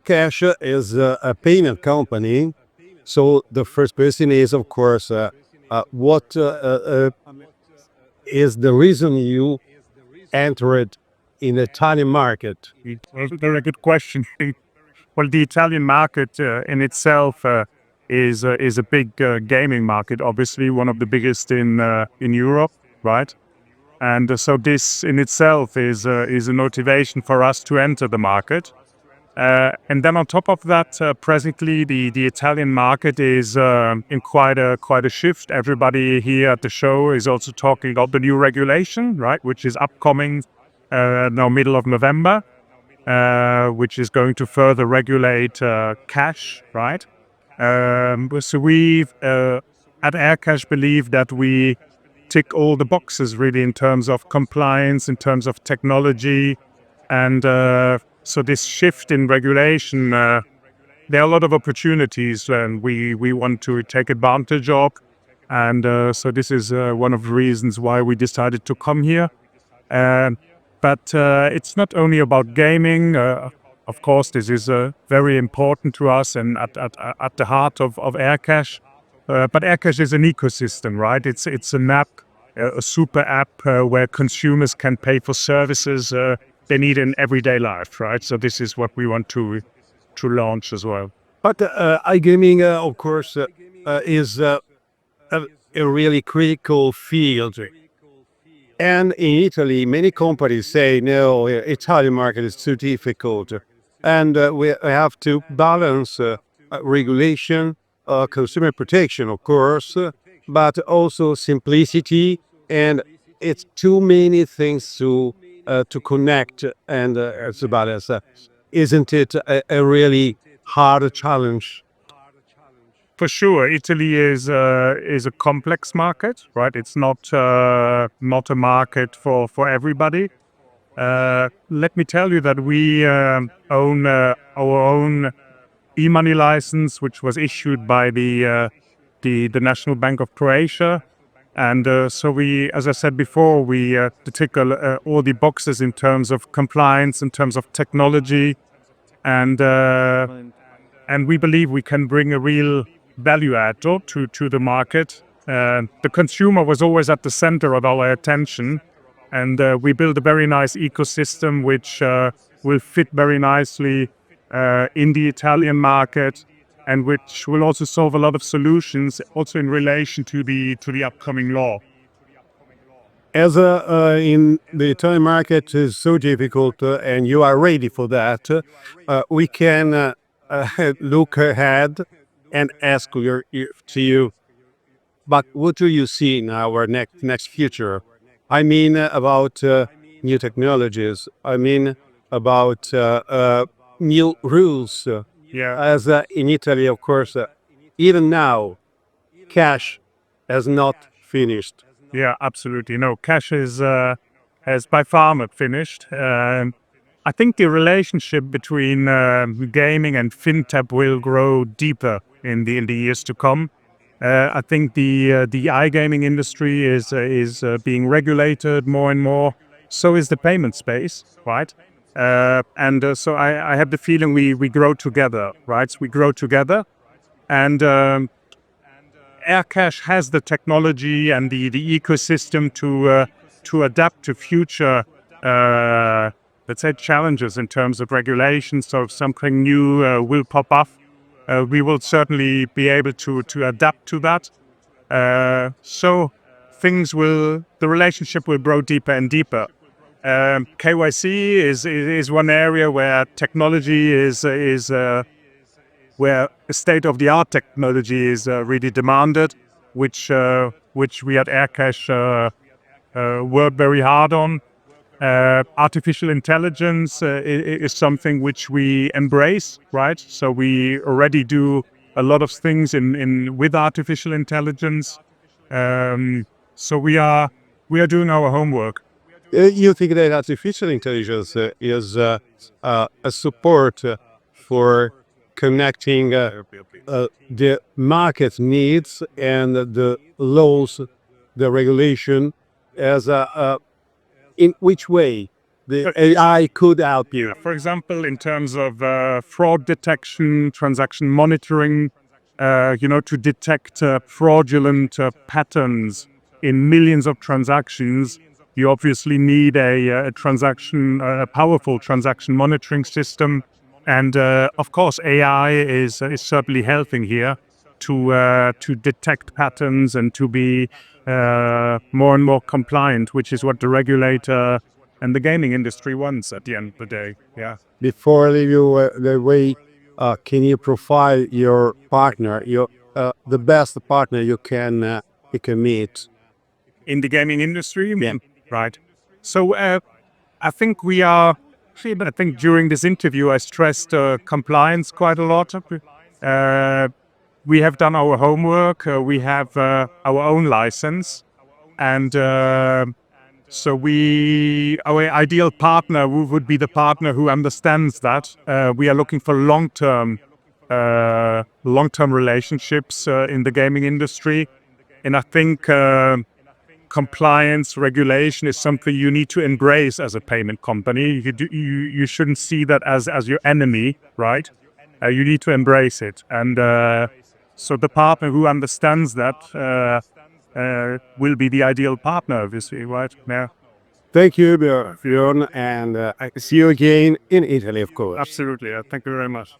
Aircash is a payment company. So the first question is, of course, what is the reason you entered in the Italian market? Well, very good question. Well, the Italian market in itself is a big gaming market. Obviously, one of the biggest in Europe, right? And so this in itself is a motivation for us to enter the market. And then on top of that, presently the Italian market is in quite a shift. Everybody here at the show is also talking about the new regulation, right, which is upcoming now middle of November, which is going to further regulate cash, right? So we at Aircash believe that we tick all the boxes really in terms of compliance, in terms of technology, and so this shift in regulation, there are a lot of opportunities and we want to take advantage of, and so this is one of the reasons why we decided to come here. But it's not only about gaming. Of course, this is very important to us and at the heart of Aircash. But Aircash is an ecosystem, right? It's an app, a super app where consumers can pay for services they need in everyday life, right? So this is what we want to launch as well. But iGaming, of course, is a really critical field. And in Italy, many companies say, no, Italian market is too difficult. And we have to balance regulation, consumer protection, of course, but also simplicity. And it's too many things to connect and it's a balance. Isn't it a really hard challenge? For sure, Italy is a complex market, right? It's not a market for everybody. Let me tell you that we own our own e-money license, which was issued by the National Bank of Croatia, and so we, as I said before, we tick all the boxes in terms of compliance, in terms of technology, and we believe we can bring a real value add to the market. The consumer was always at the center of our attention, and we built a very nice ecosystem which will fit very nicely in the Italian market, and which will also solve a lot of solutions also in relation to the upcoming law. As in the Italian market is so difficult and you are ready for that, we can look ahead and ask to you, but what do you see in our next future? I mean about new technologies. I mean about new rules. As in Italy, of course, even now, cash has not finished. Yeah, absolutely. No, cash has by far not finished. I think the relationship between gaming and fintech will grow deeper in the years to come. I think the iGaming industry is being regulated more and more. So is the payment space, right? And so I have the feeling we grow together, right? We grow together, and Aircash has the technology and the ecosystem to adapt to future, let's say, challenges in terms of regulation. So if something new will pop up, we will certainly be able to adapt to that. So the relationship will grow deeper and deeper. KYC is one area where technology is where state-of-the-art technology is really demanded, which we at Aircash work very hard on. Artificial intelligence is something which we embrace, right? So we already do a lot of things with artificial intelligence. So we are doing our homework. You think that artificial intelligence is a support for connecting the market needs and the laws, the regulation, as in which way the AI could help you? For example, in terms of fraud detection, transaction monitoring, to detect fraudulent patterns in millions of transactions, you obviously need a powerful transaction monitoring system. And of course, AI is certainly helping here to detect patterns and to be more and more compliant, which is what the regulator and the gaming industry wants at the end of the day. Yeah. Before I leave you the way, can you profile your partner, the best partner you can meet? In the gaming industry? Yeah. Right. So I think we are, I think during this interview I stressed compliance quite a lot. We have done our homework, we have our own license, and so our ideal partner would be the partner who understands that. We are looking for long-term relationships in the gaming industry, and I think compliance regulation is something you need to embrace as a payment company. You shouldn't see that as your enemy, right? You need to embrace it, and so the partner who understands that will be the ideal partner, obviously, right? Yeah. Thank you, Björn, and I see you again in Italy, of course. Absolutely. Thank you very much.